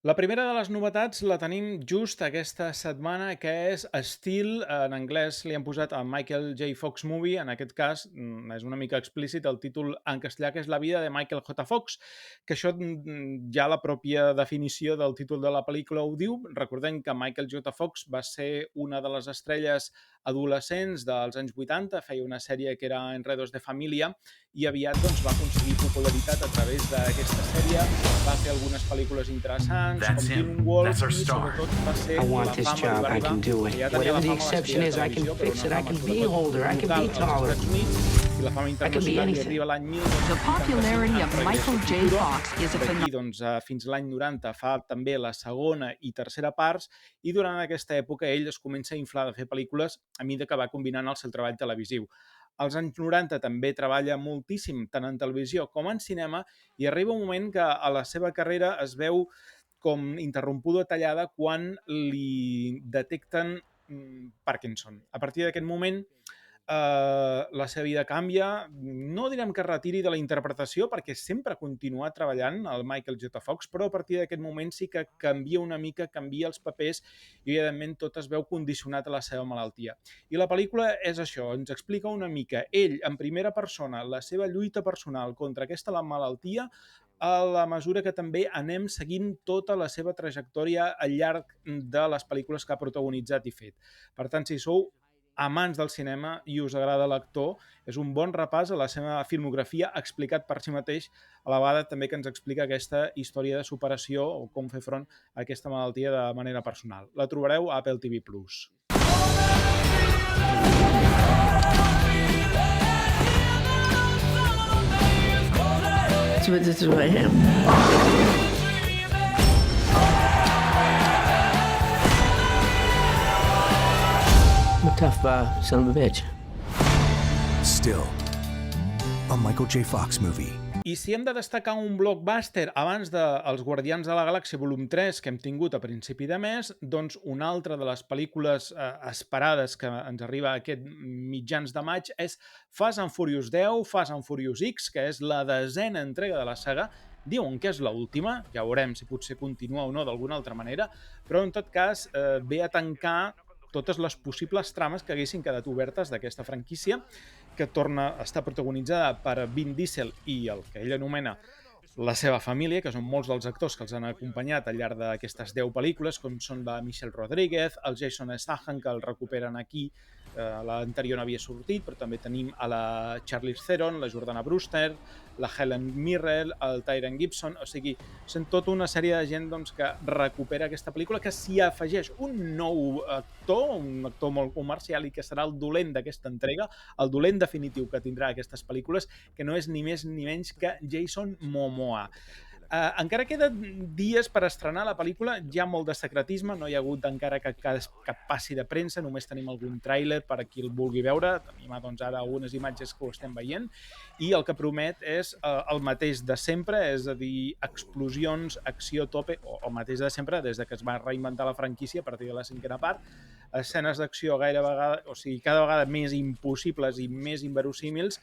La primera de les novetats la tenim just aquesta setmana, que és Steel. En anglès li han posat el Michael J. Fox Movie. En aquest cas és una mica explícit el títol en castellà, que és La vida de Michael J. Fox, que això ja la pròpia definició del títol de la pel·lícula ho diu. Recordem que Michael J. Fox va ser una de les estrelles adolescents dels anys 80, feia una sèrie que era Enredos de Família i aviat va aconseguir popularitat a través d'aquesta sèrie, va fer algunes pel·lícules interessants, com Teen Wolf, i sobretot va ser I want la this fama, job, I can do it. ja tenia Whatever la the fama a les exception sèries is, de I can televisió, però fix una it, I fama can be sobretot older, I can local be als taller. Estats Units, i la fama I can be internacional li anything. arriba l'any The popularity of Michael J. Fox is a D'aquí, phenomenon. fins l'any 90 fa també la segona i tercera parts, i durant aquesta època ell es comença a inflar de fer pel·lícules a mesura que va combinant el seu treball televisiu. Als anys 90 també treballa moltíssim, tant en televisió com en cinema, i arriba un moment que a la seva carrera es veu com interrompuda, tallada, quan li detecten Parkinson. A partir d'aquest moment, la seva vida canvia. No direm que es retiri de la interpretació, perquè sempre continua treballant el Michael J. Fox, però a partir d'aquest moment sí que canvia una mica, canvia els papers i, evidentment, tot es veu condicionat a la seva malaltia. I la pel·lícula és això, ens explica una mica ell, en primera persona, la seva lluita personal contra aquesta malaltia, a la mesura que també anem seguint tota la seva trajectòria al llarg de les pel·lícules que ha protagonitzat i fet. Per tant, si sou amants del cinema i us agrada l'actor, és un bon repàs a la seva filmografia explicat per si mateix, a la vegada també que ens explica aquesta història de superació o com fer front a aquesta malaltia de manera personal. La trobareu a Apple TV+. This is who I am. I'm a tough son of a bitch. Still, a Michael J. Fox movie. I si hem de destacar un blockbuster abans dels Guardians de la Galàxia volum 3 que hem tingut a principi de mes, doncs una altra de les pel·lícules esperades que ens arriba aquest mitjans de maig és Fast and Furious 10, Fast and Furious X, que és la 10a entrega de la saga. Diuen que és l'última, ja veurem si potser continua o no d'alguna altra manera, però en tot cas ve a tancar totes les possibles trames que haguessin quedat obertes d'aquesta franquícia, que torna a estar protagonitzada per Vin Diesel i el que ell anomena la seva família, que són molts dels actors que els han acompanyat al llarg d'aquestes 10 pel·lícules, com són la Michelle Rodríguez, el Jason Statham, que el recuperen aquí, l'anterior no havia sortit, però també tenim a la Charlize Theron, la Jordana Brewster, la Helen Mirren, el Tyrone Gibson, o sigui, són tota una sèrie de gent que recupera aquesta pel·lícula, que s'hi afegeix un nou actor, un actor molt comercial i que serà el dolent d'aquesta entrega, el dolent definitiu que tindrà aquestes pel·lícules, que no és ni més ni menys que Jason Momoa. Encara queden dies per estrenar la pel·lícula, hi ha molt de secretisme, no hi ha hagut encara cap passi de premsa, només tenim algun tràiler per a qui el vulgui veure, tenim ara algunes imatges que ho estem veient, i el que promet és el mateix de sempre, és a dir, explosions, acció a tope, o el mateix de sempre des de que es va reinventar la franquícia a partir de la 5a part, escenes d'acció cada vegada més impossibles i més inverosímils,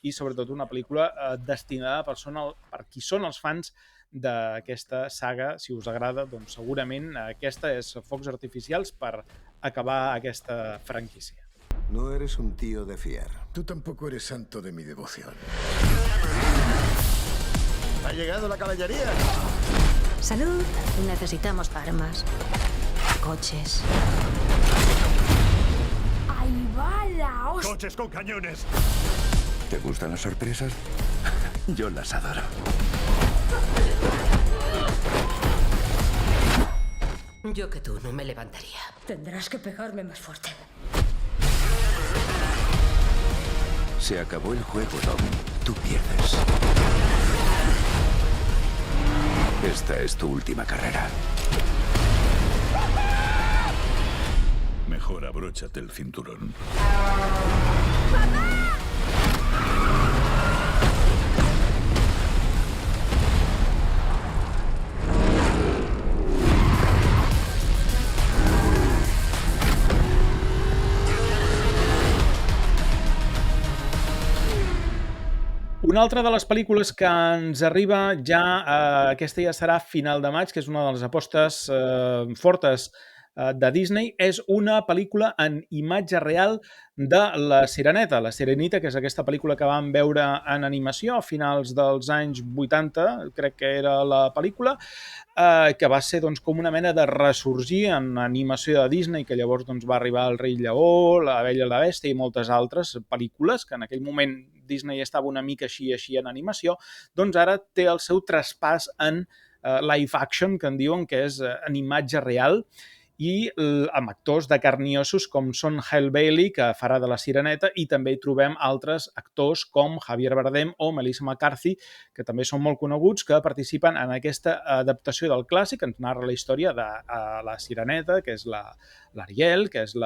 i sobretot una pel·lícula destinada per qui són els fans d'aquesta saga. Si us agrada, doncs segurament aquesta és focs artificials per acabar aquesta franquícia. No eres un tío de fiar. Tú tampoco eres santo de mi devoción. ¡Ha llegado la caballería! Salud. Necesitamos armas, coches. ¡Ahí va la hostia! ¡Coches con cañones! ¿Te gustan las sorpresas? Yo las adoro. Yo que tú no me levantaría. Tendrás que pegarme más fuerte. Se acabó el juego, Tom. Tú pierdes. Esta es tu última carrera. Mejor abróchate el cinturón. Una altra de les pel·lícules que ens arriba ja, aquesta ja serà final de maig, que és una de les apostes fortes de Disney, és una pel·lícula en imatge real de La Sireneta. La Sirenita, que és aquesta pel·lícula que vam veure en animació a finals dels anys 80, crec que era la pel·lícula, que va ser doncs, com una mena de ressorgir en animació de Disney, que llavors doncs, va arribar El rei lleó, La bella i la bèstia i moltes altres pel·lícules, que en aquell moment Disney estava una mica així en animació, doncs ara té el seu traspàs en live action, que en diuen que és en imatge real, i amb actors de carn i ossos com són Halle Bailey, que farà de la Sireneta, i també hi trobem altres actors com Javier Bardem o Melissa McCarthy, que també són molt coneguts, que participen en aquesta adaptació del clàssic. Ens narra la història de la Sireneta, que és l'Ariel, que és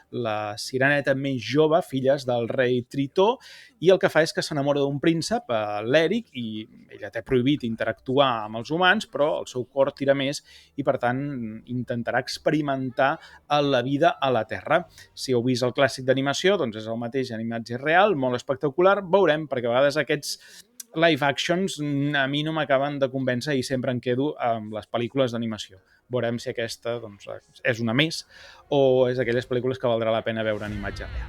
la sireneta més jove, filles del rei Tritó, i el que fa és que s'enamora d'un príncep, l'Eric, i ella té prohibit interactuar amb els humans, però el seu cor tira més i, per tant, intentarà experimentar la vida a la Terra. Si heu vist el clàssic d'animació, doncs és el mateix en imatge real, molt espectacular. Veurem, perquè a vegades aquests live actions a mi no m'acaben de convèncer i sempre em quedo amb les pel·lícules d'animació. Veurem si aquesta doncs, és una més o és aquelles pel·lícules que valdrà la pena veure en imatge real.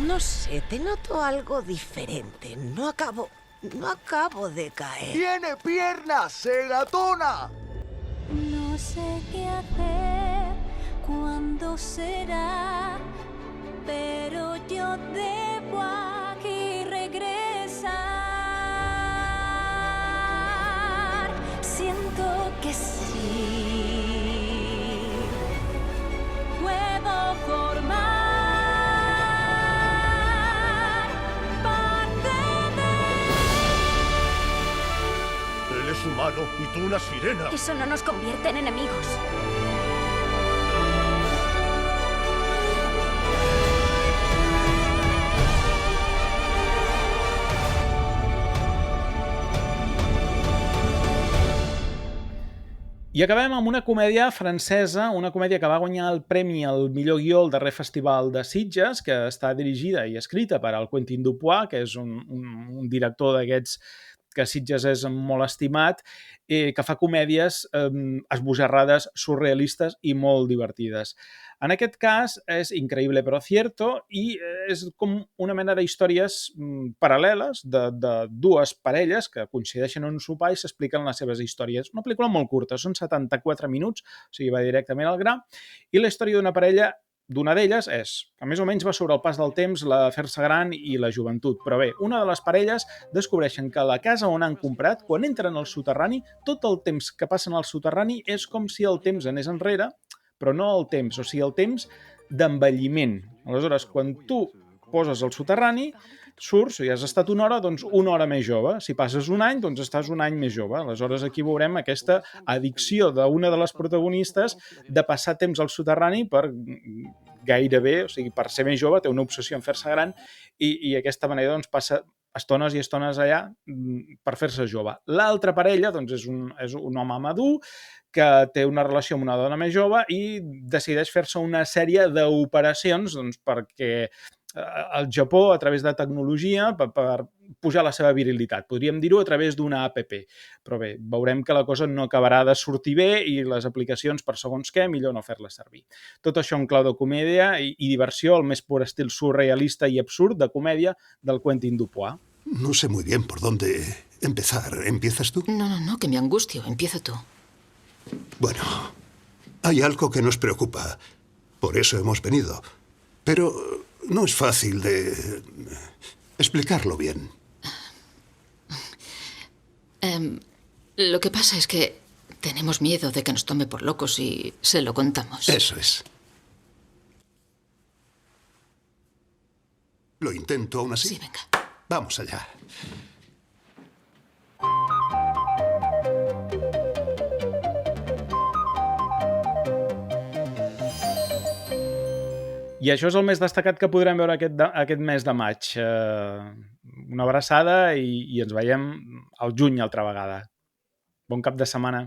No sé, te noto algo diferente. No acabo de caer. ¡Tiene piernas, cegatona! No sé qué hacer, cuándo será, pero yo debo aquí regresar. Siento que sí, puedo formar parte de... Él es humano y tú una sirena. Eso no nos convierte en enemigos. I acabem amb una comèdia francesa, una comèdia que va guanyar el premi al millor guió al darrer festival de Sitges, que està dirigida i escrita per al Quentin Dupieux, que és un director d'aquests que a Sitges és molt estimat, que fa comèdies esbojarrades, surrealistes i molt divertides. En aquest cas és Increíble però cierto i és com una mena d'històries paral·leles de dues parelles que coincideixen en un sopar i s'expliquen les seves històries. Una pel·lícula molt curta, són 74 minuts, o sigui, va directament al gra, i la història d'una parella, d'una d'elles és, que més o menys va sobre el pas del temps, la fer-se gran i la joventut. Però bé, una de les parelles descobreixen que la casa on han comprat, quan entren al soterrani, tot el temps que passen al soterrani és com si el temps anés enrere, però no el temps, o sigui, el temps d'envelliment. Aleshores, quan tu poses al soterrani, surts, si has estat una hora, doncs una hora més jove. Si passes un any, doncs estàs un any més jove. Aleshores, aquí veurem aquesta addicció d'una de les protagonistes de passar temps al soterrani per gairebé, o sigui, per ser més jove, té una obsessió en fer-se gran i aquesta manera doncs, passa estones i estones allà per fer-se jove. L'altra parella doncs, és un home madur que té una relació amb una dona més jove i decideix fer-se una sèrie d'operacions doncs, perquè al Japó, a través de tecnologia, per pujar la seva virilitat. Podríem dir-ho a través d'una app. Però bé, veurem que la cosa no acabarà de sortir bé i les aplicacions, per segons què, millor no fer-les servir. Tot això en clau de comèdia i diversió, el més pur estil surrealista i absurd de comèdia del Quentin Dupieux. No sé muy bien por dónde empezar. ¿Empiezas tú? No, que me angustio. Empieza tú. Bueno, hay algo que nos preocupa. Por eso hemos venido. Pero no es fácil de explicarlo bien. Lo que pasa es que tenemos miedo de que nos tome por locos y se lo contamos. Eso es. ¿Lo intento aún así? Sí, venga. Vamos allá. I això és el més destacat que podrem veure aquest mes de maig. Una abraçada i ens veiem al juny altra vegada. Bon cap de setmana.